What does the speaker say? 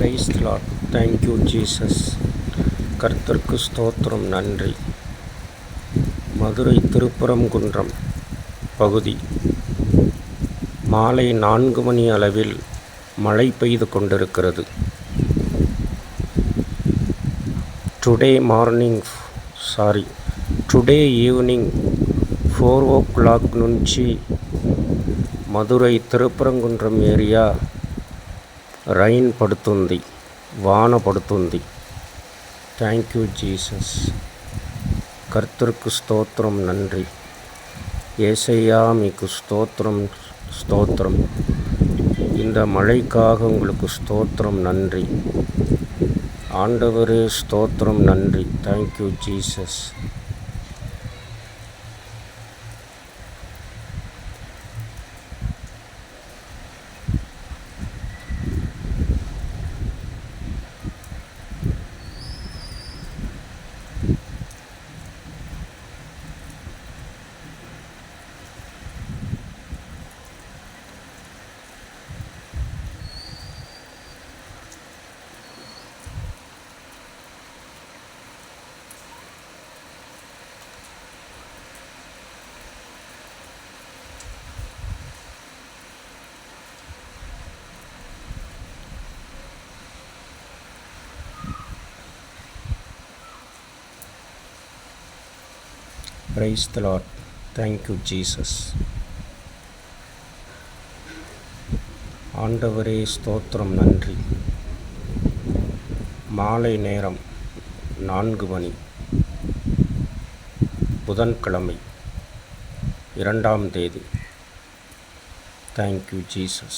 Praise the Lord. Thank you Jesus. கர்த்தருக்கு ஸ்தோத்திரம், நன்றி. மதுரை திருப்பரங்குன்றம் பகுதி மாலை 4 மணி அளவில் மழை பெய்து கொண்டிருக்கிறது. టుడే ఈవినింగ్ 4 o'clock నుంచి మధురై తిరుపరంగుండ్రం ఏరియా రైన్ పడుతుంది, వాన పడుతుంది. Thank you Jesus. కర్తருக்கு స్తోత్రం, நன்றி. ஏசையா మీకు ஸ்தோத்திரம். இந்த மழைக்காக உங்களுக்கு ஸ்தோத்திரம், நன்றி. ஆண்டவரே ஸ்தோத்திரம், நன்றி. Thank you Jesus. Praise the Lord. Thank you Jesus. ஆண்டவரே ஸ்தோத்திரம், நன்றி. மாலை நேரம் 4 மணி, புதன்கிழமை, 2ஆம் தேதி. Thank you Jesus.